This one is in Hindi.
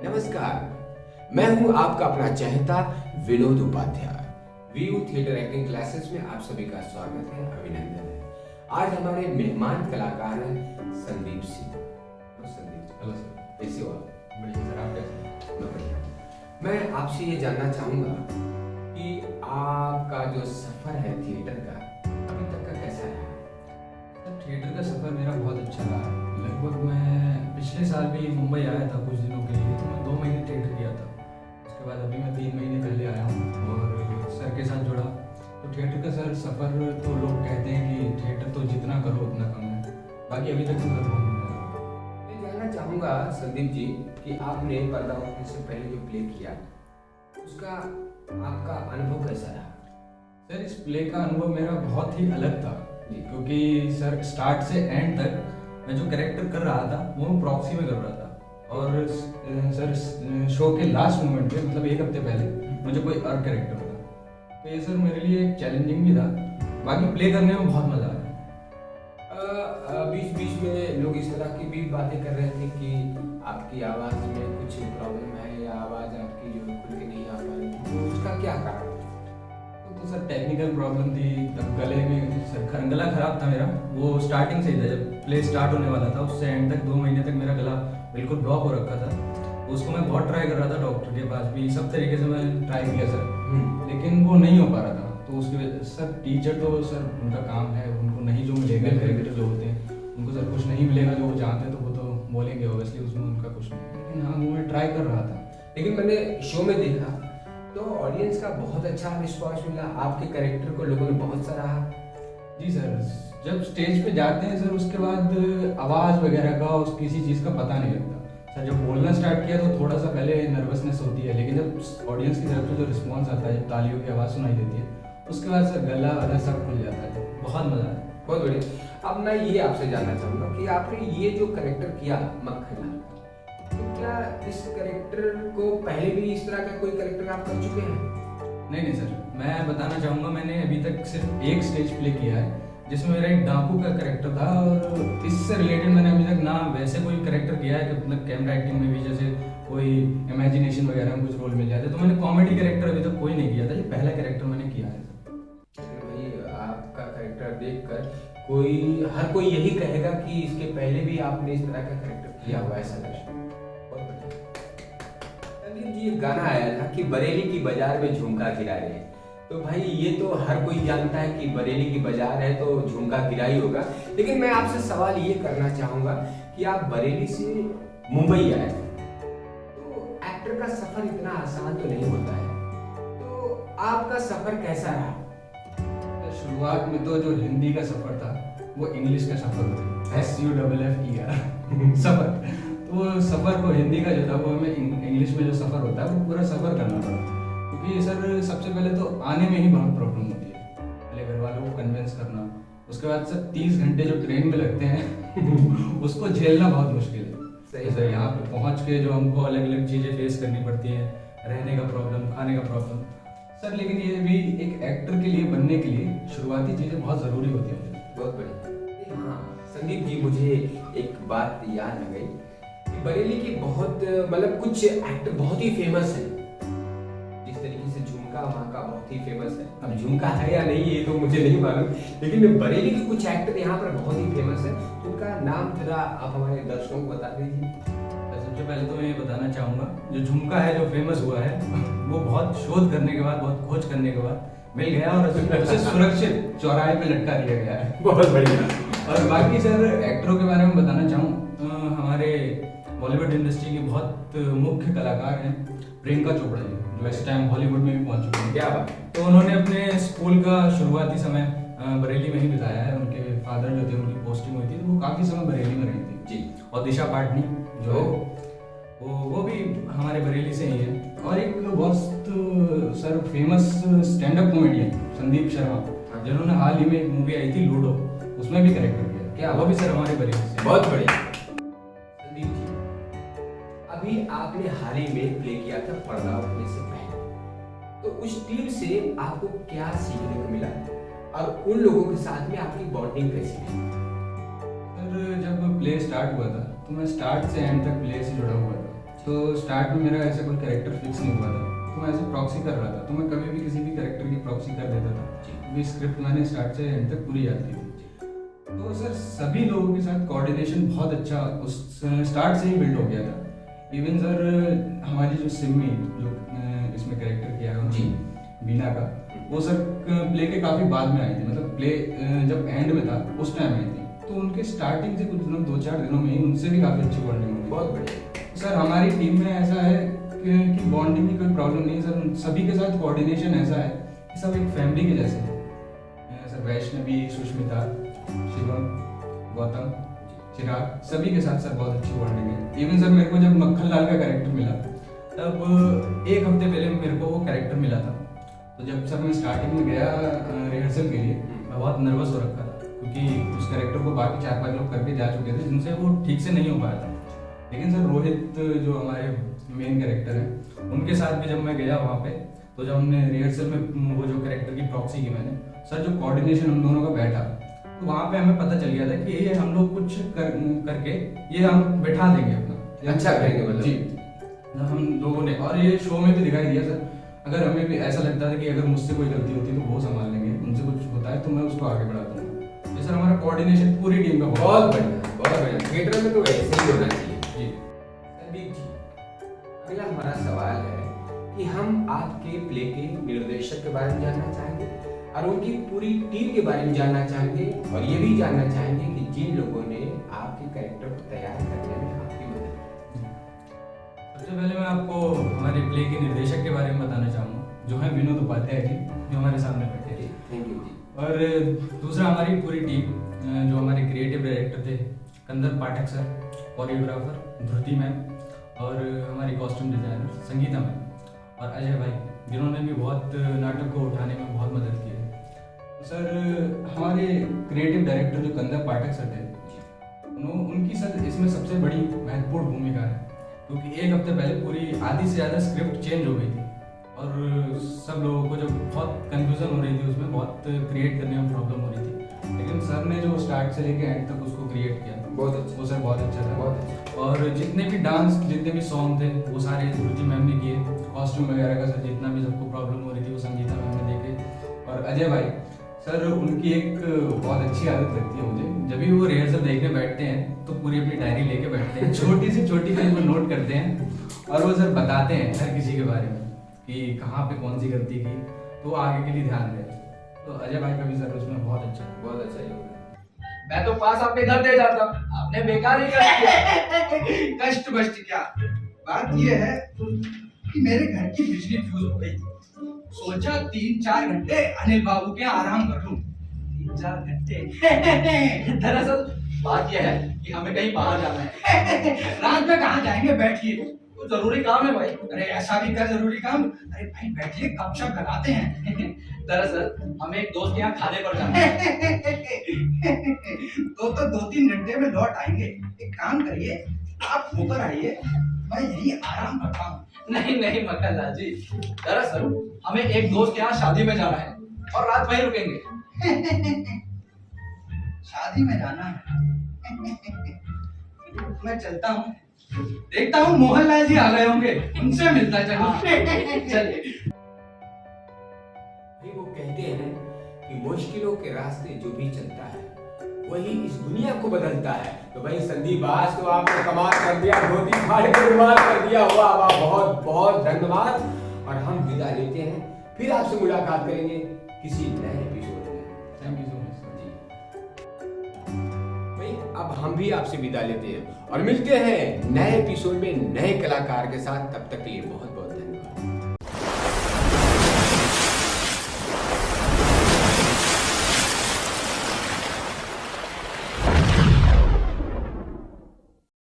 नमस्कार, मैं हूं आपका अपना चहेता Vinod Upadhyay. VU theatre acting classes में आप सभी का स्वागत है, अभिनंदन है। आज हमारे मेहमान कलाकार हैं संदीप सिंह। हेलो सर, कैसे हो आप? बढ़िया सर, आप कैसे हैं? मैं बढ़िया। मैं आपसे ये जानना चाहूँगा कि आपका जो सफ़र है थिएटर का अभी तक का कैसा रहा? सर, थिएटर का सफ़र मेरा बहुत अच्छा रहा है। लगभग मैं पिछले साल भी मुंबई आया था कुछ दिनों के लिए, तो मैं 2 महीने थिएटर किया था। उसके बाद अभी मैं 3 महीने पहले आया हूँ और सर के साथ जुड़ा। तो थिएटर का सर सफ़र, तो लोग कहते हैं कि थिएटर तो जितना करो उतना कम है, बाकी अभी तक तो सर बहुत मजा आया। मैं जानना चाहूँगा संदीप जी कि आपने पर्दा उठने से पहले जो प्ले किया उसका आपका अनुभव कैसा रहा? सर, इस प्ले का अनुभव मेरा बहुत ही अलग था क्योंकि सर स्टार्ट से एंड तक मैं जो कैरेक्टर कर रहा था वो मैं प्रॉक्सी में कर रहा था और सर शो के लास्ट मोमेंट पे, मतलब 1 हफ्ते पहले मुझे कोई और कैरेक्टर था। तो ये सर मेरे लिए एक चैलेंजिंग भी था, बाकी प्ले करने में बहुत मज़ा आया। बीच बीच में लोग इस तरह की भी बातें कर रहे थे कि आपकी आवाज़ में कुछ प्रॉब्लम है या आवाज़ आपकी जो खुल के नहीं आ पा रही, तो उसका क्या कारण? तो सर टेक्निकल प्रॉब्लम थी, तब गले में सर गला खराब था मेरा। वो स्टार्टिंग से ही था, जब प्ले स्टार्ट होने वाला था उससे एंड तक 2 महीने तक मेरा गला बिल्कुल ब्लॉक हो रखा था। उसको मैं बहुत ट्राई कर रहा था, डॉक्टर के पास भी सब तरीके से मैं ट्राई किया सर, लेकिन वो नहीं हो पा रहा था। तो उसकी वजह सर टीचर तो सर उनका काम है, उनको नहीं जो मिलेगा, कैरेक्टर जो होते हैं उनको सर कुछ नहीं मिलेगा जो वो जानते हैं, तो वो तो बोलेंगे ऑब्वियसली, उसमें उनका कुछ नहीं। लेकिन हाँ, वो मैं ट्राई कर रहा था। लेकिन मैंने शो में देखा तो ऑडियंस का बहुत अच्छा रिस्पॉन्स मिला, आपके कैरेक्टर को लोगों ने बहुत सराहा। जी सर, जब स्टेज पे जाते हैं सर उसके बाद आवाज़ वगैरह का उस किसी चीज़ का पता नहीं लगता। सर जब बोलना स्टार्ट किया तो थोड़ा सा पहले नर्वसनेस होती है, लेकिन जब ऑडियंस की तरफ से जो रिस्पॉन्स आता है, जब तालियों की आवाज़ सुनाई देती है, उसके बाद सर गला वला सब खुल जाता है। बहुत मज़ा आया। बहुत बढ़िया। अब मैं ये आपसे जानना चाहूँगा कि आपने ये जो कैरेक्टर किया मक्खन लाल का, तो क्या इस कैरेक्टर को पहले भी इस तरह का कोई कैरेक्टर आप कर चुके हैं? नहीं सर, मैं बताना चाहूँगा मैंने अभी तक सिर्फ एक स्टेज प्ले किया है जिसमें मेरा एक डाकू का कैरेक्टर था, और इससे रिलेटेड मैंने अभी तक ना वैसे कोई कैरेक्टर किया है कि मतलब कैमरा एक्टिंग में भी जैसे कोई इमेजिनेशन वगैरह में कुछ रोल मिल जाते, तो मैंने कॉमेडी कैरेक्टर अभी तक कोई नहीं किया था। ये पहला कैरेक्टर मैंने किया है। भाई आपका कैरेक्टर देखकर हर कोई यही कहेगा कि इसके पहले भी आपने इस तरह का कैरेक्टर किया हुआ है। संदीप जी, एक गाना आया था कि बरेली की बाजार में झुमका गिरा रहे हैं, तो भाई ये तो हर कोई जानता है कि बरेली की बाजार है तो झुमका गिरा ही होगा। लेकिन मैं आपसे सवाल ये करना चाहूंगा कि आप बरेली से मुंबई आए, तो एक्टर का सफर इतना आसान तो नहीं होता है, तो आपका सफर कैसा रहा? शुरुआत में तो जो हिंदी का सफर था वो इंग्लिश का सफर था, SUFFER सफर। तो वो सफर को हिंदी का जो था वो हमें इंग्लिश में जो सफर होता है वो पूरा सफर करना पड़ा, क्योंकि सर सबसे पहले तो आने में ही बहुत प्रॉब्लम होती है, पहले घर वालों को कन्विंस करना, उसके बाद सर 30 घंटे जो ट्रेन में लगते हैं उसको झेलना बहुत मुश्किल है। सही सर, यहाँ पे पहुँच के जो हमको अलग अलग चीज़ें फेस करनी पड़ती हैं, रहने का प्रॉब्लम, खाने का प्रॉब्लम सर। लेकिन ये भी एक एक्टर के लिए बनने के लिए शुरुआती चीज़ें बहुत ज़रूरी होती हैं। बहुत बढ़िया। हाँ संदीप जी, मुझे एक बात याद आ गई कि बरेली की बहुत मतलब कुछ एक्टर बहुत ही फेमस है, जिस तरीके से झुमका वहाँ का बहुत ही फेमस है। अब झुमका है या नहीं ये तो मुझे नहीं मालूम, लेकिन बरेली के कुछ एक्टर यहाँ पर बहुत ही फेमस है, तो उनका नाम जरा आप हमारे दर्शकों को बता दीजिए। सबसे पहले तो मैं ये बताना चाहूँगा, जो झुमका है जो फेमस हुआ है वो बहुत शोध करने के बाद, बहुत खोज करने के बाद मिल गया और उसे सुरक्षित चौराहे पे लटका दिया गया है। बहुत बढ़िया। और बाकी सर एक्टरों के बारे में बताना चाहूँ, हमारे बॉलीवुड इंडस्ट्री के बहुत मुख्य कलाकार हैं प्रियंका चोपड़ा जी, जो इस टाइम हॉलीवुड में भी पहुंच चुके हैं। क्या बात। तो उन्होंने अपने स्कूल का शुरुआती समय बरेली में ही बिताया है। उनके फादर जो थे उनकी पोस्टिंग हुई थी, तो वो काफ़ी समय बरेली में रही थी जी। और दिशा पाटनी जो वो भी हमारे बरेली से ही है। और एक बहुत sir famous stand up comedian Sandeep Sharma, जिन्होंने हाल ही में एक मूवी आई थी लूडो, उसमें भी कैरेक्टर किया। क्या वो भी सर हमारे बरेली से। बहुत बढ़िया। संदीप जी, अभी आपने हाल ही में प्ले किया था पर्दा उठने से पहले, तो उस टीम से आपको क्या सीखने को मिला और उन लोगों के साथ में आपकी बॉन्डिंग कैसी रही? सर जब प्ले स्टार्ट हुआ था तो मैं स्टार्ट से एंड तक प्ले से जुड़ा हुआ था, तो तो स्टार्ट में मेरा ऐसे कोई कैरेक्टर फिक्स नहीं हुआ था, तो मैं ऐसे प्रॉक्सी कर रहा था, तो मैं कभी भी किसी भी कैरेक्टर की प्रॉक्सी कर देता था। भी स्क्रिप्ट मैंने स्टार्ट से एंड तक पूरी याद की थी। तो सर सभी लोगों के साथ कोऑर्डिनेशन बहुत अच्छा उस स्टार्ट से ही बिल्ड हो गया था। इवन सर हमारी जो सिमी जो इसमें कैरेक्टर किया है जी बीना का, वो सर प्ले के काफ़ी बाद में आई थी, मतलब प्ले जब एंड में था उस टाइम आई थी। तो उनके स्टार्टिंग से कुछ दिनों 2-4 दिनों में ही उनसे भी काफ़ी अच्छी बॉन्डिंग हुई। बहुत बढ़िया सर हमारी टीम में ऐसा है कि बॉन्डिंग की कोई प्रॉब्लम नहीं है सर, सभी के साथ कोऑर्डिनेशन ऐसा है कि सब एक फैमिली के जैसे हैं। सर वैष्णवी, सुष्मिता, शिवम, गौतम, चिराग, सभी के साथ सर बहुत अच्छी बॉन्डिंग है। इवन सर मेरे को जब मक्खन लाल का कैरेक्टर मिला तब 1 हफ्ते पहले मेरे को वो कैरेक्टर मिला था। तो जब सर मैं स्टार्टिंग में गया रिहर्सल के लिए, मैं बहुत नर्वस हो रखा था क्योंकि उस कैरेक्टर को बाकी 4-5 लोग करके जा चुके थे जिनसे वो ठीक से नहीं हो पाया था। लेकिन सर रोहित जो हमारे मेन कैरेक्टर हैं, उनके साथ भी जब मैं गया वहाँ पे, तो जब हमने रिहर्सल में वो जो कैरेक्टर की प्रॉक्सी की मैंने, सर जो कोऑर्डिनेशन हम दोनों का बैठा, तो वहाँ पे हमें पता चल गया था कि ये हम लोग कुछ करके ये हम बैठा देंगे अपना, अच्छा करेंगे मतलब। जी हम लोगों ने, और ये शो में भी दिखाई दिया सर। अगर हमें भी ऐसा लगता था कि अगर मुझसे कोई गलती होती है तो वो संभाल लेंगे, उनसे कुछ होता है तो मैं उसको आगे बढ़ा दूंगा। ये सर हमारा कोऑर्डिनेशन पूरी टीम का बहुत बढ़िया, बहुत बढ़िया। थिएटर में तो वैसे ही होना चाहिए। जी संदीप जी, अगला हमारा सवाल है कि हम आपके प्ले के निर्देशक के बारे में जानना चाहेंगे और उनकी पूरी टीम के बारे में जानना चाहेंगे, और ये भी जानना चाहेंगे कि जिन लोगों ने आपके कैरेक्टर को तैयार करने में आपकी मदद की। सबसे पहले मैं आपको हमारे प्ले के निर्देशक के बारे में बताना चाहूँगा, जो है विनोद उपाध्याय जी, जो हमारे सामने बैठे थे। थैंक यू जी। और दूसरा हमारी पूरी टीम, जो हमारे क्रिएटिव डायरेक्टर थे कंदर पाठक सर, कोरियोग्राफर ध्रुति मैम, और हमारी कॉस्ट्यूम डिजाइनर संगीता मैम और अजय भाई, जिन्होंने भी बहुत नाटक को उठाने में बहुत मदद की है। सर हमारे क्रिएटिव डायरेक्टर जो कंदर पाठक सर थे, उनकी सर इसमें सबसे बड़ी महत्वपूर्ण भूमिका है, क्योंकि 1 हफ्ते पहले पूरी आधी से ज़्यादा स्क्रिप्ट चेंज हो गई थी और सब लोगों को जब बहुत कंफ्यूजन हो रही थी, उसमें बहुत क्रिएट करने में प्रॉब्लम हो रही थी। लेकिन सर ने जो स्टार्ट से लेके एंड तक उसको क्रिएट किया, बहुत अच्छा, वो सर बहुत अच्छा था। बहुत अच्छा। और जितने भी डांस, जितने भी सॉन्ग थे, वो सारे ध्रुति मैम ने किए। कॉस्ट्यूम वगैरह का सर जितना भी सबको प्रॉब्लम हो रही थी वो संगीता मैम ने देखे। और अजय भाई सर, उनकी एक बहुत अच्छी आदत लगती है मुझे, जब भी वो रिहर्सल देखने बैठते हैं तो पूरी अपनी डायरी लेके बैठते हैं, छोटी से छोटी चीज वो नोट करते हैं और वो सर बताते हैं हर किसी के बारे में कि कहाँ पे कौन सी गलती की, तो आगे के लिए ध्यान दें। तो अजय भाई का भी सर उसमें बहुत अच्छा योगदान। मैं तो पास आपके घर दे जाता, आपने बेकार ही कष्ट किया। कष्ट बष्ट क्या, बात यह है कि मेरे घर की बिजली फ्यूज हो गई। सोचा 3-4 घंटे अनिल बाबू के आराम कर लूं। 3-4 घंटे दरअसल बात यह है कि हमें कहीं बाहर जाना है। रात में कहाँ जाएंगे, बैठिए। तो जरूरी काम है भाई। अरे ऐसा भी कर जरूरी काम। अरे भाई बैठिए, गपशप लगाते हैं। दरअसल हमें एक दोस्त के यहाँ खाने पर जाना है। तो 2-3 घंटे में लौट आएंगे। एक काम करिए, आप होकर आइए, मैं यही आराम करता हूँ। नहीं नहीं मक्खन लाल जी, दरअसल हमें एक दोस्त के यहाँ शादी में जाना है और रात वहीं रुकेंगे। शादी में जाना है। मैं चलता हूँ, देखता हूँ मोहनलाल जी आ गए होंगे, उनसे मिलता चलो। चलिए। भाई वो कहते हैं कि मुश्किलों के रास्ते जो भी चलता है वही इस दुनिया को बदलता है। तो भाई संदीप, आज तो आपने कमाल कर दिया, धोती फाड़ के रुमाल कर दिया। वाह वाह, बहुत बहुत धन्यवाद। और हम विदा लेते हैं, फिर आपसे मुलाकात करेंगे किसी नए एपिसोड में। थैंक यू सो मच जी भाई, अब हम भी आपसे विदा लेते हैं और मिलते हैं नए एपिसोड में नए कलाकार के साथ। तब तक के लिए बहुत